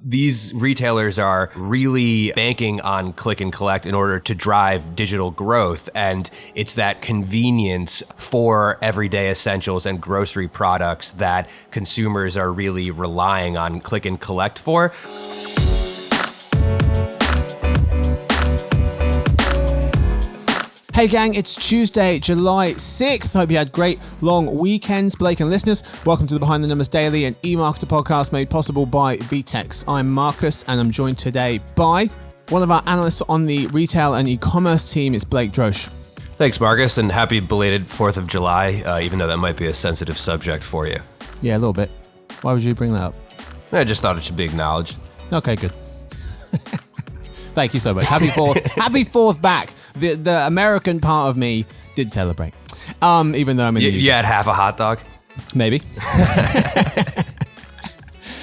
these retailers are really banking on click and collect in order to drive digital growth. And it's that convenience for everyday essentials and grocery products that consumers are really relying on click and collect for. Hey gang, it's Tuesday, July 6th. Hope you had great long weekends. Blake and listeners, welcome to the Behind the Numbers Daily, an eMarketer podcast made possible by VTEX. I'm Marcus and I'm joined today by one of our analysts on the retail and e-commerce team. It's Blake Drosch. Thanks, Marcus, and happy belated 4th of July, even though that might be a sensitive subject for you. Yeah, a little bit. Why would you bring that up? I just thought it should be acknowledged. Okay, good. Thank you so much. Happy 4th. Happy 4th back. The American part of me did celebrate, even though I'm in the UK. You had half a hot dog? Maybe.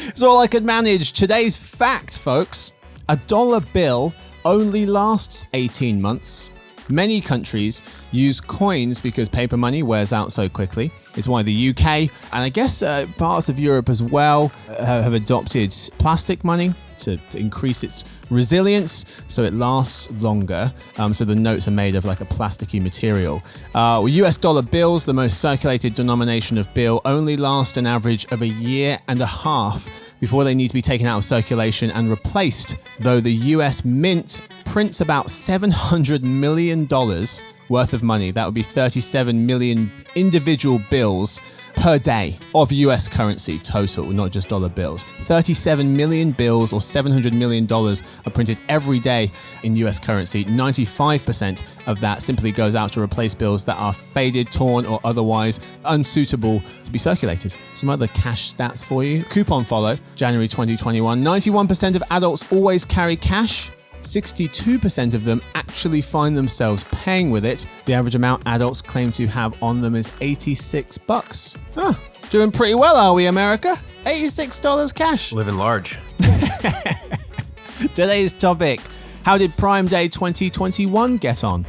It's all I could manage. Today's fact, folks. A dollar bill only lasts 18 months. Many countries use coins because paper money wears out so quickly. It's why the UK, and I guess parts of Europe as well, have adopted plastic money to increase its resilience so it lasts longer. So the notes are made of like a plasticky material. US dollar bills, the most circulated denomination of bill, only last an average of a year and a half before they need to be taken out of circulation and replaced, though the US Mint prints about $700 million worth of money. That would be 37 million individual bills per day of US currency total, not just dollar bills. 37 million bills or $700 million are printed every day in US currency. 95% of that simply goes out to replace bills that are faded, torn, or otherwise unsuitable to be circulated. Some other cash stats for you. Coupon follow, January 2021. 91% of adults always carry cash. 62% of them actually find themselves paying with it. The average amount adults claim to have on them is $86. Huh. Doing pretty well, are we, America? $86 cash. Living large. Today's topic: how did Prime Day 2021 get on?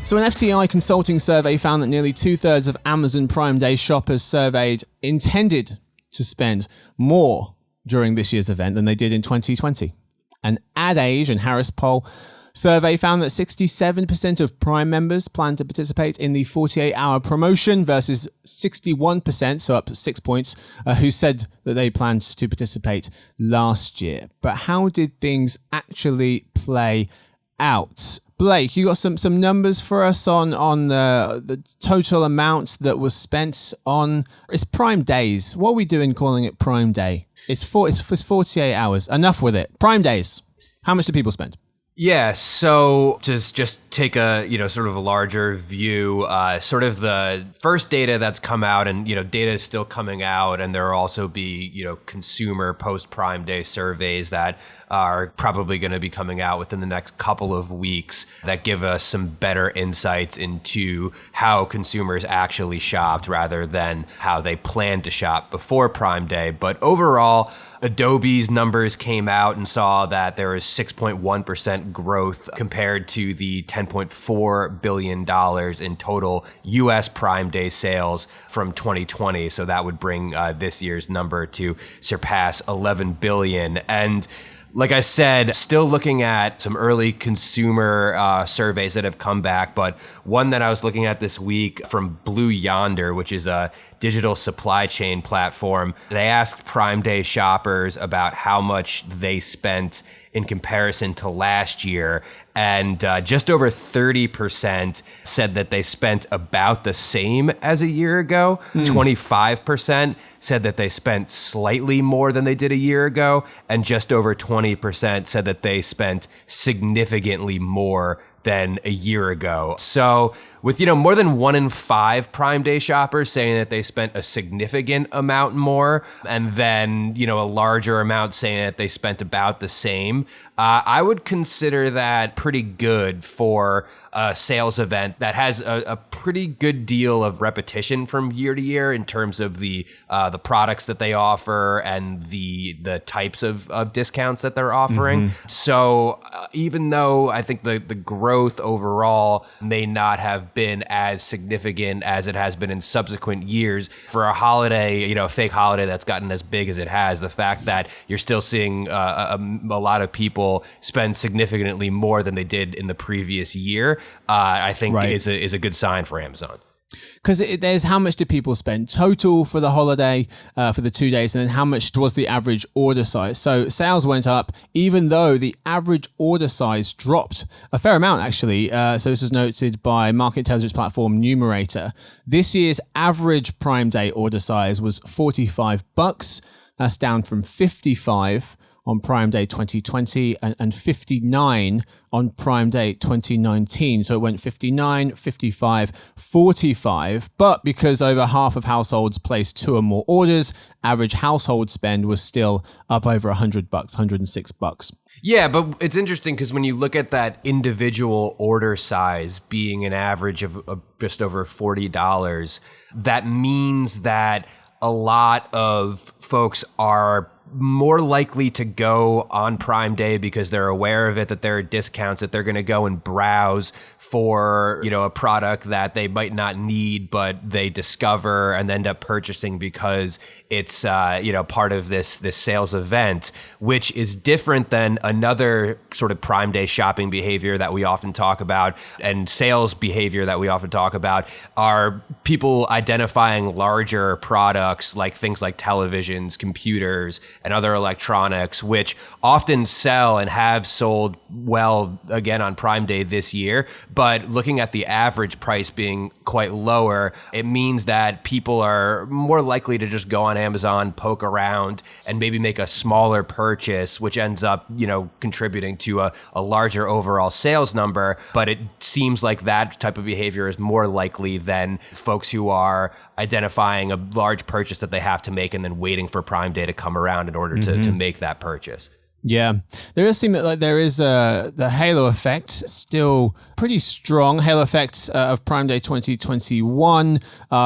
So an FTI consulting survey found that nearly 2/3 of Amazon Prime Day shoppers surveyed intended to spend more during this year's event than they did in 2020. An Ad Age and Harris Poll survey found that 67% of Prime members plan to participate in the 48-hour promotion versus 61%, so up 6 points, who said that they planned to participate last year. But how did things actually play out? Blake, you got some numbers for us on the total amount that was spent on it's Prime Days. What are we doing calling it Prime Day? It's 48 hours. Enough with it. Prime Days. How much do people spend? Yeah, so to just take a, sort of a larger view, sort of the first data that's come out, and, data is still coming out, and there will also be, consumer post-Prime Day surveys that are probably going to be coming out within the next couple of weeks that give us some better insights into how consumers actually shopped rather than how they planned to shop before Prime Day. But overall, Adobe's numbers came out and saw that there was 6.1% growth compared to the $10.4 billion in total US Prime Day sales from 2020. So that would bring this year's number to surpass 11 billion. And like I said, still looking at some early consumer surveys that have come back, but one that I was looking at this week from Blue Yonder, which is a digital supply chain platform, they asked Prime Day shoppers about how much they spent in comparison to last year, and just over 30% said that they spent about the same as a year ago. 25% said that they spent slightly more than they did a year ago, and just over 20% said that they spent significantly more than a year ago. So with, more than 1 in 5 Prime Day shoppers saying that they spent a significant amount more, and then, a larger amount saying that they spent about the same, I would consider that pretty good for a sales event that has a pretty good deal of repetition from year to year in terms of the products that they offer and the types of discounts that they're offering. So even though I think the growth growth overall may not have been as significant as it has been in subsequent years. For a holiday, a fake holiday that's gotten as big as it has, the fact that you're still seeing a lot of people spend significantly more than they did in the previous year, I think is a good sign for Amazon. Because there's how much did people spend total for the holiday, for the 2 days, and then how much was the average order size. So sales went up, even though the average order size dropped a fair amount, actually. So this was noted by market intelligence platform Numerator. This year's average Prime Day order size was $45. That's down from 55 on Prime Day 2020 and 59 on Prime Day 2019. So it went 59, 55, 45. But because over half of households placed 2 or more orders, average household spend was still up over $100, $106. Yeah, but it's interesting because when you look at that individual order size being an average of just over $40, that means that a lot of folks are more likely to go on Prime Day because they're aware of it, that there are discounts, that they're going to go and browse for, a product that they might not need, but they discover and end up purchasing because it's, part of this sales event, which is different than another sort of Prime Day shopping behavior that we often talk about and sales behavior that we often talk about are people identifying larger products like things like televisions, computers, and other electronics, which often sell and have sold well again on Prime Day this year. But looking at the average price being quite lower, it means that people are more likely to just go on Amazon, poke around, and maybe make a smaller purchase, which ends up, contributing to a larger overall sales number. But it seems like that type of behavior is more likely than folks who are identifying a large purchase that they have to make and then waiting for Prime Day to come around in order to make that purchase. Yeah, there does seem that there is the halo effect still pretty strong. Halo effect of Prime Day 2021.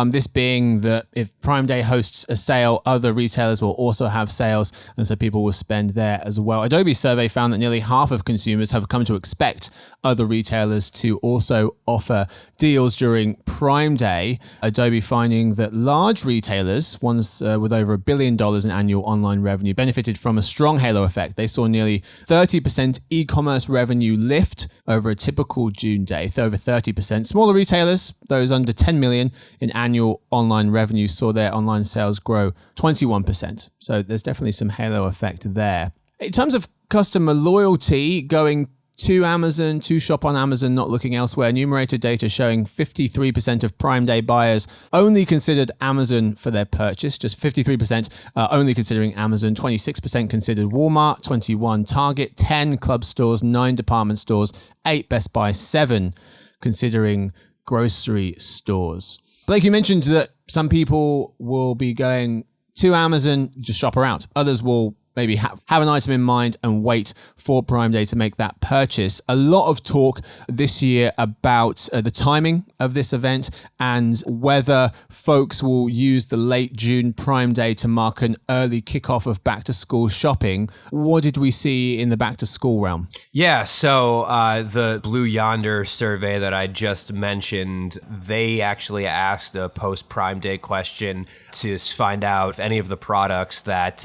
This being that if Prime Day hosts a sale, other retailers will also have sales, and so people will spend there as well. Adobe's survey found that nearly half of consumers have come to expect other retailers to also offer deals during Prime Day. Adobe finding that large retailers, ones with over $1 billion in annual online revenue, benefited from a strong halo effect. They saw nearly 30% e-commerce revenue lift over a typical June day, over 30%. Smaller retailers, those under 10 million in annual online revenue, saw their online sales grow 21%. So there's definitely some halo effect there. In terms of customer loyalty, going to Amazon, to shop on Amazon, not looking elsewhere. Numerator data showing 53% of Prime Day buyers only considered Amazon for their purchase. Just 53% only considering Amazon. 26% considered Walmart, 21 Target, 10 club stores, 9 department stores, 8 Best Buy, 7 considering grocery stores. Blake, you mentioned that some people will be going to Amazon, just shop around. Others will maybe have an item in mind and wait for Prime Day to make that purchase. A lot of talk this year about the timing of this event and whether folks will use the late June Prime Day to mark an early kickoff of back to school shopping. What did we see in the back to school realm? Yeah, so the Blue Yonder survey that I just mentioned, they actually asked a post Prime Day question to find out if any of the products that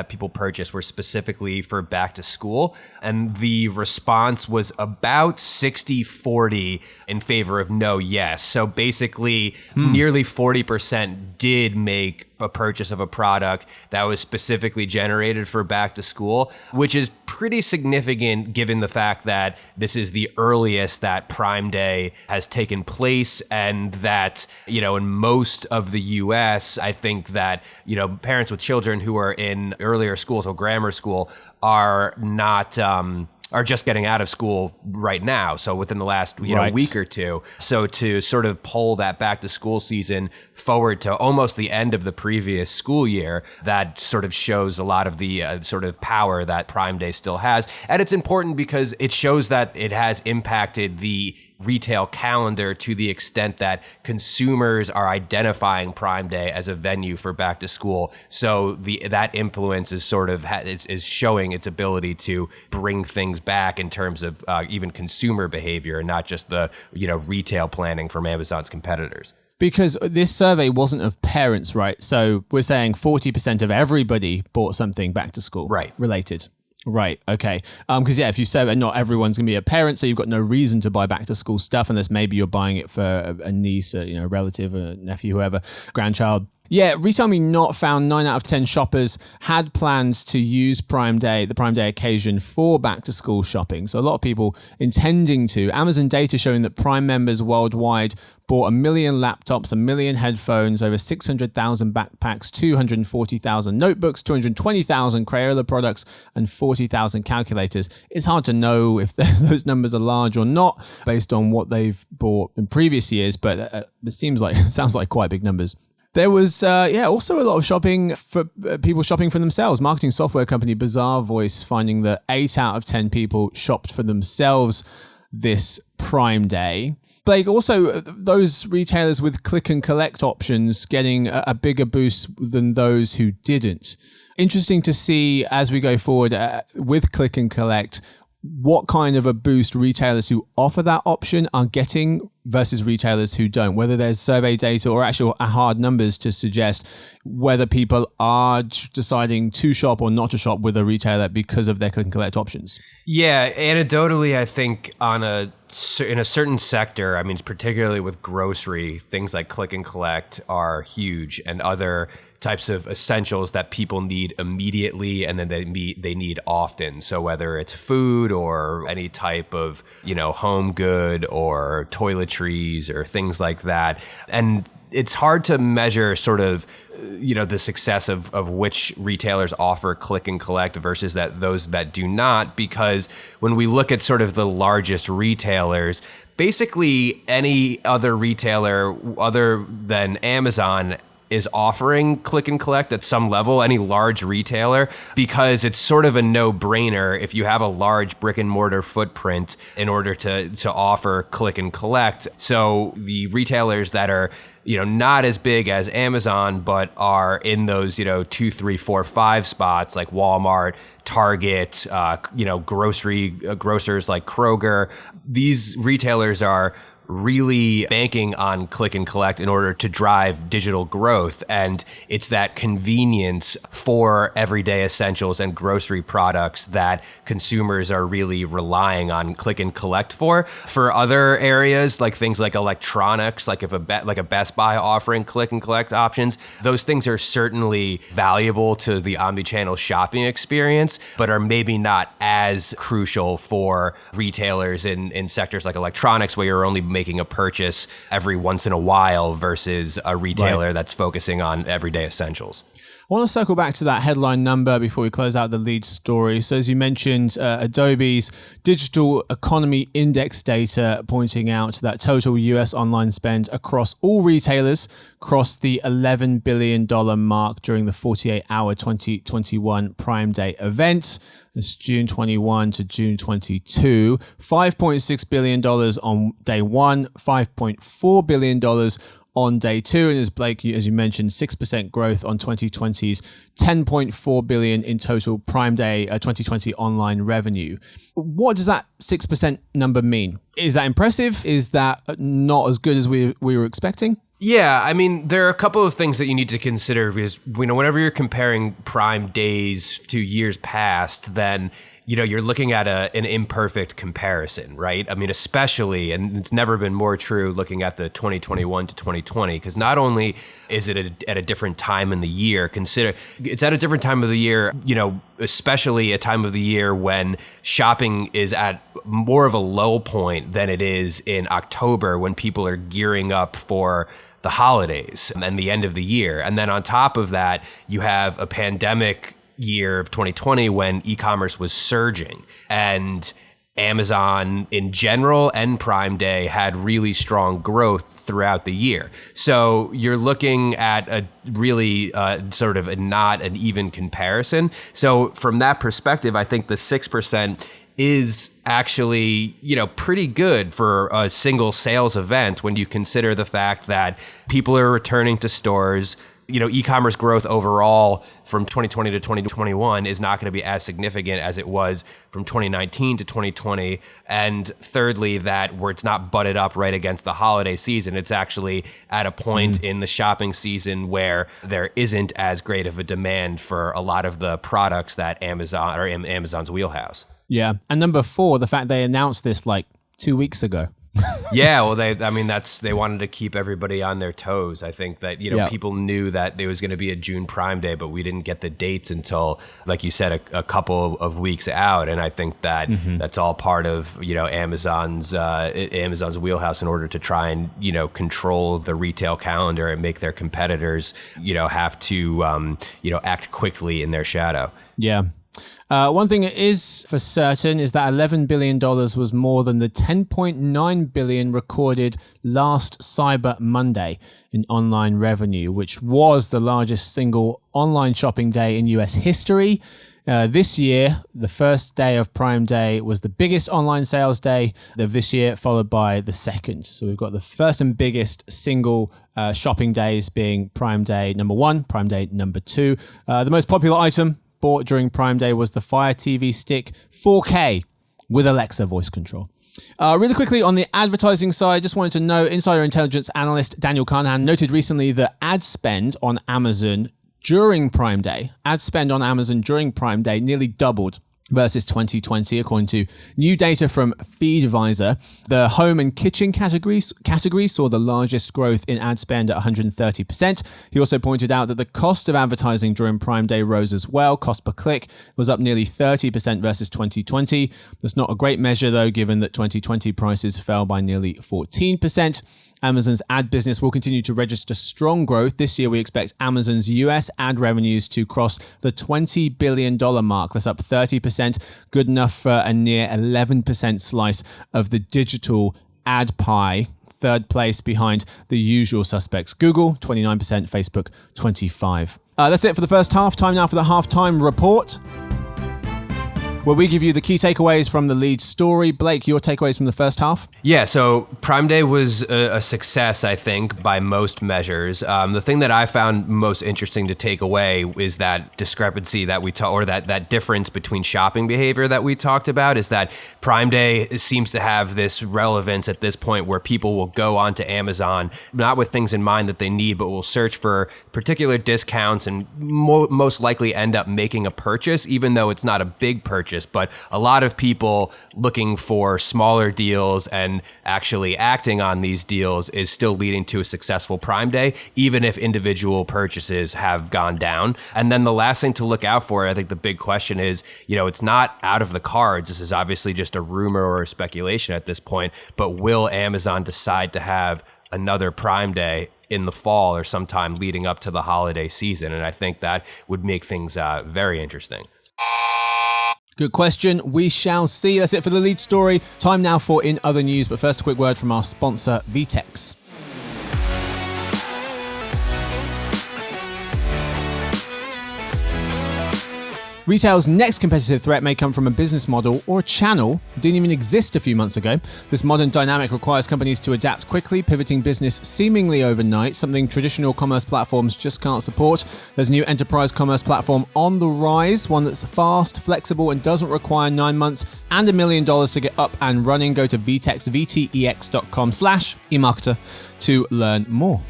people purchased were specifically for back to school. And the response was about 60-40 in favor of no, yes. So basically, nearly 40% did make a purchase of a product that was specifically generated for back to school, which is pretty significant given the fact that this is the earliest that Prime Day has taken place, and that, in most of the US, I think that, parents with children who are in earlier schools or grammar school are not are just getting out of school right now. So within the last week or two. So to sort of pull that back to school season forward to almost the end of the previous school year, that sort of shows a lot of the sort of power that Prime Day still has. And it's important because it shows that it has impacted the retail calendar to the extent that consumers are identifying Prime Day as a venue for back to school. So that influence is sort of is showing its ability to bring things back in terms of even consumer behavior, and not just the retail planning from Amazon's competitors. Because this survey wasn't of parents, right? So we're saying 40% of everybody bought something back to school related. Right. Okay. Because if you say that not everyone's going to be a parent, so you've got no reason to buy back to school stuff unless maybe you're buying it for a niece, a relative, a nephew, whoever, grandchild. Yeah, Retail Me Not found 9 out of 10 shoppers had plans to use Prime Day, the Prime Day occasion, for back-to-school shopping. So a lot of people intending to. Amazon data showing that Prime members worldwide bought 1 million laptops, 1 million headphones, over 600,000 backpacks, 240,000 notebooks, 220,000 Crayola products, and 40,000 calculators. It's hard to know if those numbers are large or not based on what they've bought in previous years, but it sounds like quite big numbers. There was, also a lot of shopping for people shopping for themselves. Marketing software company Bazaarvoice finding that 8 out of 10 people shopped for themselves this Prime Day. Blake, also those retailers with click and collect options getting a bigger boost than those who didn't. Interesting to see as we go forward with click and collect, what kind of a boost retailers who offer that option are getting versus retailers who don't, whether there's survey data or actual hard numbers to suggest whether people are deciding to shop or not to shop with a retailer because of their click and collect options. Yeah, anecdotally, I think in a certain sector, I mean, particularly with grocery, things like click and collect are huge, and other types of essentials that people need immediately and then they need often. So whether it's food or any type of, home good or toiletries or things like that. And it's hard to measure sort of, the success of which retailers offer click and collect versus those that do not, because when we look at sort of the largest retailers, basically any other retailer other than Amazon is offering click and collect at some level, any large retailer, because it's sort of a no-brainer if you have a large brick and mortar footprint in order to offer click and collect. So the retailers that are not as big as Amazon, but are in those 2, 3, 4, 5 spots like Walmart, Target, grocers like Kroger. These retailers are really banking on click and collect in order to drive digital growth. And it's that convenience for everyday essentials and grocery products that consumers are really relying on click and collect for. For other areas, like things like electronics, like a Best Buy offering click and collect options, those things are certainly valuable to the omnichannel shopping experience, but are maybe not as crucial for retailers in sectors like electronics, where you're only making a purchase every once in a while versus a retailer that's focusing on everyday essentials. I want to circle back to that headline number before we close out the lead story. So as you mentioned, Adobe's Digital Economy Index data pointing out that total US online spend across all retailers crossed the $11 billion mark during the 48-hour 2021 Prime Day event. It's June 21 to June 22. $5.6 billion on day one, $5.4 billion on day two. And as Blake, as you mentioned, 6% growth on 2020's $10.4 billion in total Prime Day 2020 online revenue. What does that 6% number mean? Is that impressive? Is that not as good as we were expecting? Yeah, I mean, there are a couple of things that you need to consider, because whenever you're comparing Prime Days to years past, then you're looking at an imperfect comparison, right? I mean, especially, and it's never been more true looking at the 2021 to 2020, because not only is it at a different time in the year, consider it's at a different time of the year, especially a time of the year when shopping is at more of a low point than it is in October, when people are gearing up for the holidays and the end of the year. And then on top of that, you have a pandemic year of 2020 when e-commerce was surging, and Amazon in general and Prime Day had really strong growth throughout the year. So you're looking at a really not an even comparison. So from that perspective, I think the 6% is actually, pretty good for a single sales event when you consider the fact that people are returning to stores. E-commerce growth overall from 2020 to 2021 is not going to be as significant as it was from 2019 to 2020. And thirdly, that where it's not butted up right against the holiday season, it's actually at a point in the shopping season where there isn't as great of a demand for a lot of the products that Amazon or in Amazon's wheelhouse. Yeah. And number 4, the fact they announced this like 2 weeks ago. Yeah, well, they wanted to keep everybody on their toes. I think that, people knew that there was going to be a June Prime Day, but we didn't get the dates until, like you said, a couple of weeks out. And I think that that's all part of, Amazon's wheelhouse in order to try and, control the retail calendar and make their competitors, have to, act quickly in their shadow. Yeah. One thing is for certain is that $11 billion was more than the $10.9 billion recorded last Cyber Monday in online revenue, which was the largest single online shopping day in US history. This year, the first day of Prime Day was the biggest online sales day of this year, followed by the second. So we've got the first and biggest single shopping days being Prime Day number 1, Prime Day number 2. The most popular item bought during Prime Day was the Fire TV Stick 4K with Alexa voice control. Really quickly on the advertising side, just wanted to know Insider Intelligence analyst Daniel Carnahan noted recently that ad spend on Amazon during Prime Day nearly doubled versus 2020, according to new data from FeedAdvisor. The home and kitchen category saw the largest growth in ad spend at 130%. He also pointed out that the cost of advertising during Prime Day rose as well. Cost per click was up nearly 30% versus 2020. That's not a great measure, though, given that 2020 prices fell by nearly 14%. Amazon's ad business will continue to register strong growth. This year, we expect Amazon's US ad revenues to cross the $20 billion mark. That's up 30%, good enough for a near 11% slice of the digital ad pie. Third place behind the usual suspects, Google, 29%, Facebook, 25%. That's it for the first half. Time now for the halftime report, where we give you the key takeaways from the lead story. Blake, your takeaways from the first half? Yeah, so Prime Day was a success, I think, by most measures. The thing that I found most interesting to take away is that discrepancy that that difference between shopping behavior that we talked about, is that Prime Day seems to have this relevance at this point where people will go onto Amazon, not with things in mind that they need, but will search for particular discounts and most likely end up making a purchase, even though it's not a big purchase. But a lot of people looking for smaller deals and actually acting on these deals is still leading to a successful Prime Day, even if individual purchases have gone down. And then the last thing to look out for, I think the big question is, it's not out of the cards. This is obviously just a rumor or a speculation at this point, but will Amazon decide to have another Prime Day in the fall or sometime leading up to the holiday season? And I think that would make things very interesting. Good question. We shall see. That's it for the lead story. Time now for In Other News, but first a quick word from our sponsor, VTEX. Retail's next competitive threat may come from a business model or a channel that didn't even exist a few months ago. This modern dynamic requires companies to adapt quickly, pivoting business seemingly overnight, something traditional commerce platforms just can't support. There's a new enterprise commerce platform on the rise, one that's fast, flexible, and doesn't require 9 months and $1 million to get up and running. Go to vtex.com/emarketer to learn more.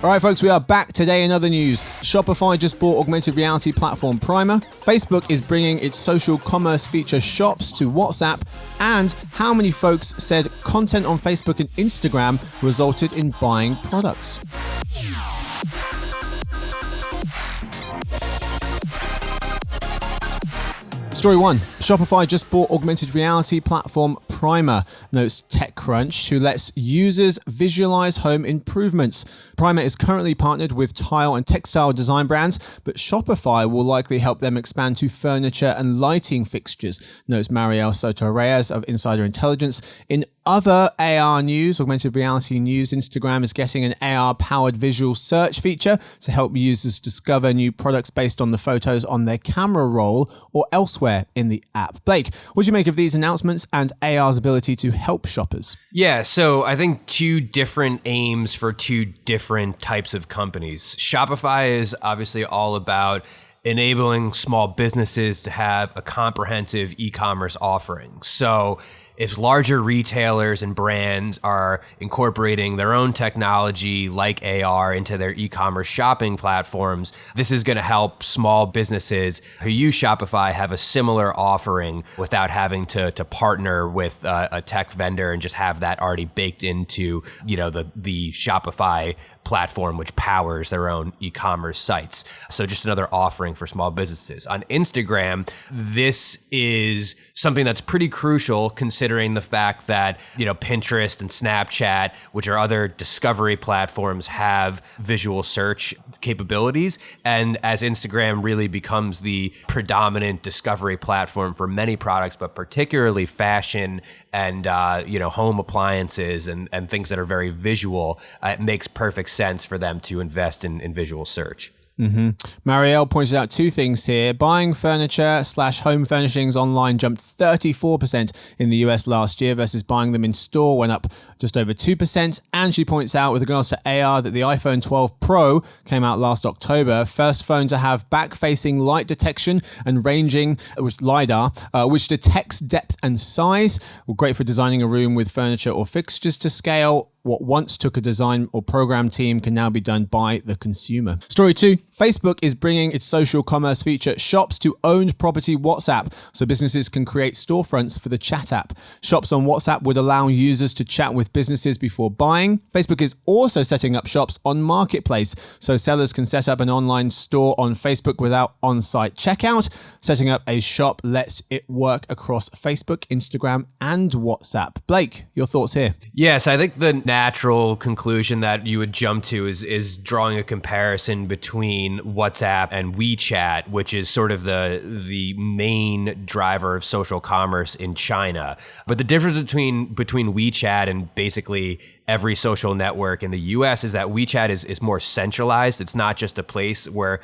All right, folks, we are back today in other news. Shopify just bought augmented reality platform Primer. Facebook is bringing its social commerce feature Shops to WhatsApp. And how many folks said content on Facebook and Instagram resulted in buying products? Story 1. Shopify just bought augmented reality platform Primer, notes TechCrunch, who lets users visualize home improvements. Primer is currently partnered with tile and textile design brands, but Shopify will likely help them expand to furniture and lighting fixtures, notes Mariel Soto Reyes of Insider Intelligence. In other AR news, augmented reality news, Instagram is getting an AR-powered visual search feature to help users discover new products based on the photos on their camera roll or elsewhere in the app. Blake, what do you make of these announcements and AR's ability to help shoppers? Yeah, so I think two different aims for two different types of companies. Shopify is obviously all about enabling small businesses to have a comprehensive e-commerce offering. So if larger retailers and brands are incorporating their own technology like AR into their e-commerce shopping platforms, this is going to help small businesses who use Shopify have a similar offering without having to partner with a tech vendor and just have that already baked into, the Shopify platform, which powers their own e-commerce sites. So just another offering for small businesses. On Instagram, this is something that's pretty crucial considering the fact that, Pinterest and Snapchat, which are other discovery platforms, have visual search capabilities. And as Instagram really becomes the predominant discovery platform for many products, but particularly fashion and, home appliances and things that are very visual, it makes perfect sense for them to invest in visual search. Marielle pointed out two things here. Buying furniture/home furnishings online jumped 34% in the US last year versus buying them in store went up just over 2%. And she points out with regards to AR that the iPhone 12 Pro came out last October, first phone to have back-facing light detection and ranging, which LiDAR, which detects depth and size. Great for designing a room with furniture or fixtures to scale. What once took a design or program team can now be done by the consumer. Story 2, Facebook is bringing its social commerce feature Shops to owned property WhatsApp so businesses can create storefronts for the chat app. Shops on WhatsApp would allow users to chat with businesses before buying. Facebook is also setting up shops on Marketplace so sellers can set up an online store on Facebook without on-site checkout. Setting up a shop lets it work across Facebook, Instagram, and WhatsApp. Blake, your thoughts here? Yes, I think the natural conclusion that you would jump to is drawing a comparison between WhatsApp and WeChat, which is sort of the main driver of social commerce in China. But the difference between WeChat and basically every social network in the US is that WeChat is more centralized. It's not just a place where,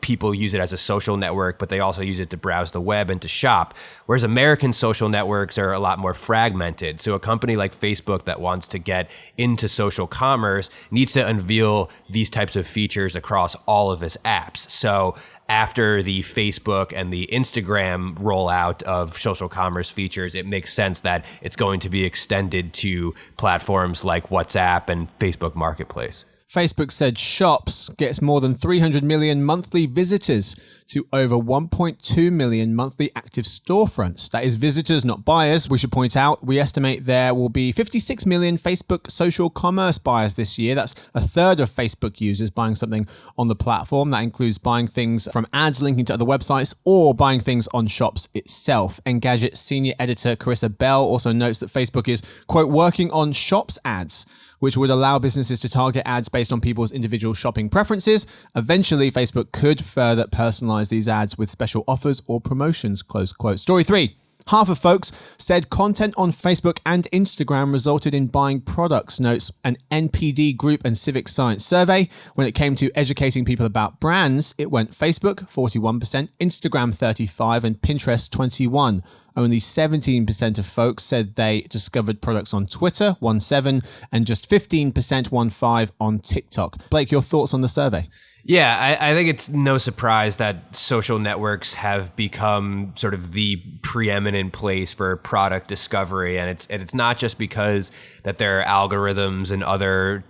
people use it as a social network, but they also use it to browse the web and to shop. Whereas American social networks are a lot more fragmented. So a company like Facebook that wants to get into social commerce needs to unveil these types of features across all of its apps. So after the Facebook and the Instagram rollout of social commerce features, it makes sense that it's going to be extended to platforms like WhatsApp and Facebook Marketplace. Facebook said Shops gets more than 300 million monthly visitors to over 1.2 million monthly active storefronts. That is visitors, not buyers. We should point out, we estimate there will be 56 million Facebook social commerce buyers this year. That's a third of Facebook users buying something on the platform. That includes buying things from ads linking to other websites or buying things on Shops itself. Engadget senior editor Carissa Bell also notes that Facebook is, quote, working on Shops ads, which would allow businesses to target ads based on people's individual shopping preferences. Eventually, Facebook could further personalize these ads with special offers or promotions, close quote. Story 3. Half of folks said content on Facebook and Instagram resulted in buying products, notes an NPD Group and Civic Science survey. When it came to educating people about brands, it went Facebook 41%, Instagram 35%, and Pinterest 21%. Only 17% of folks said they discovered products on Twitter, 17%, and just 15%, 15%, on TikTok. Blake, your thoughts on the survey? Yeah, I think it's no surprise that social networks have become sort of the preeminent place for product discovery, and it's not just because that there are algorithms and other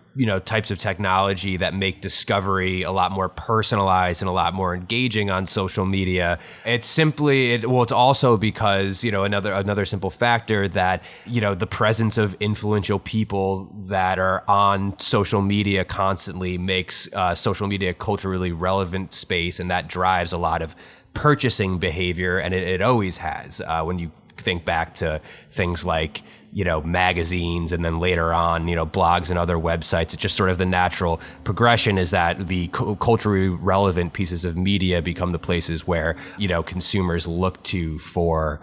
types of technology that make discovery a lot more personalized and a lot more engaging on social media. It's also because, another simple factor that, the presence of influential people that are on social media constantly makes social media a culturally relevant space, and that drives a lot of purchasing behavior, and it always has. When you think back to things like magazines, and then later on, blogs and other websites. It's just sort of the natural progression is that the culturally relevant pieces of media become the places where, consumers look to for,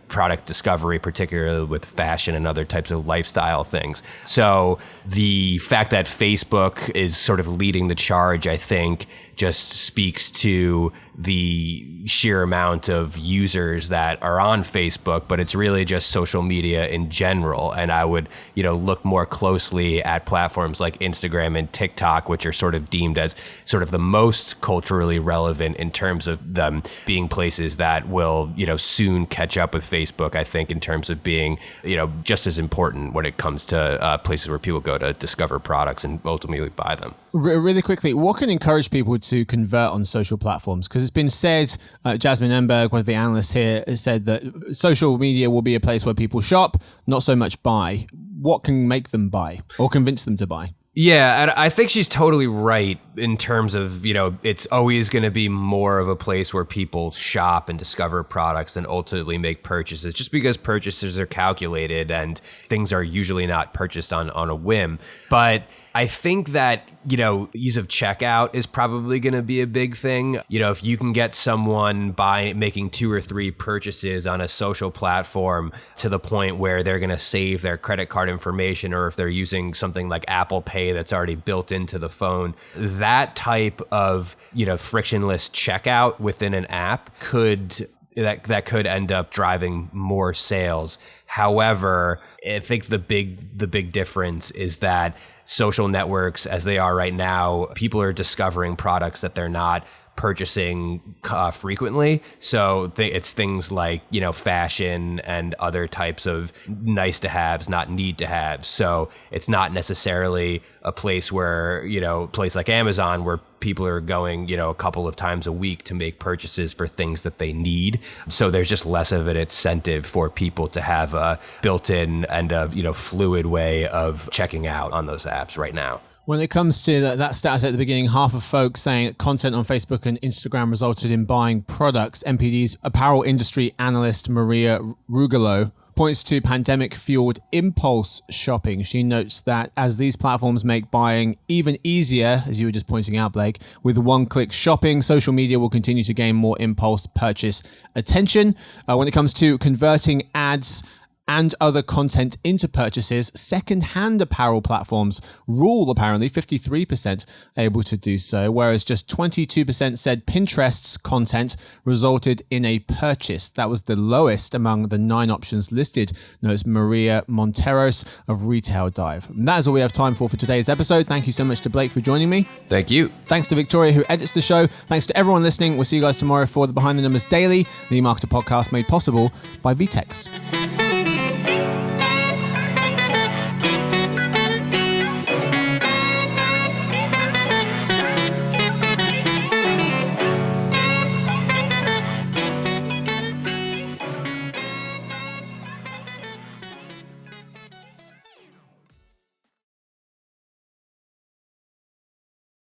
product discovery, particularly with fashion and other types of lifestyle things. So the fact that Facebook is sort of leading the charge, I think, just speaks to the sheer amount of users that are on Facebook, but it's really just social media in general. And I would, look more closely at platforms like Instagram and TikTok, which are sort of deemed as sort of the most culturally relevant in terms of them being places that will, soon catch up with Facebook, I think, in terms of being, just as important when it comes to places where people go to discover products and ultimately buy them. Really quickly, what can encourage people to convert on social platforms? Because it's been said, Jasmine Enberg, one of the analysts here, has said that social media will be a place where people shop, not so much buy. What can make them buy or convince them to buy? Yeah, and I think she's totally right in terms of, it's always going to be more of a place where people shop and discover products and ultimately make purchases, just because purchases are calculated and things are usually not purchased on a whim. But I think that, ease of checkout is probably going to be a big thing. If you can get someone making 2 or 3 purchases on a social platform to the point where they're going to save their credit card information, or if they're using something like Apple Pay that's already built into the phone, that type of, frictionless checkout within an app that could end up driving more sales. However, I think the big difference is that social networks, as they are right now, people are discovering products that they're not purchasing frequently. So it's things like, fashion and other types of nice to haves, not need to have. So it's not necessarily a place where, a place like Amazon where people are going, a couple of times a week to make purchases for things that they need. So there's just less of an incentive for people to have a built-in and a, fluid way of checking out on those apps right now. When it comes to that stat at the beginning, half of folks saying content on Facebook and Instagram resulted in buying products. NPD's apparel industry analyst Maria Rugolo points to pandemic-fueled impulse shopping. She notes that as these platforms make buying even easier, as you were just pointing out, Blake, with one-click shopping, social media will continue to gain more impulse purchase attention. When it comes to converting ads and other content into purchases, second-hand apparel platforms rule, apparently 53% able to do so, whereas just 22% said Pinterest's content resulted in a purchase. That was the lowest among the 9 options listed, notes Maria Monteros of Retail Dive. And that is all we have time for today's episode. Thank you so much to Blake for joining me. Thank you. Thanks to Victoria, who edits the show. Thanks to everyone listening. We'll see you guys tomorrow for the Behind the Numbers Daily, the eMarketer podcast made possible by VTEX.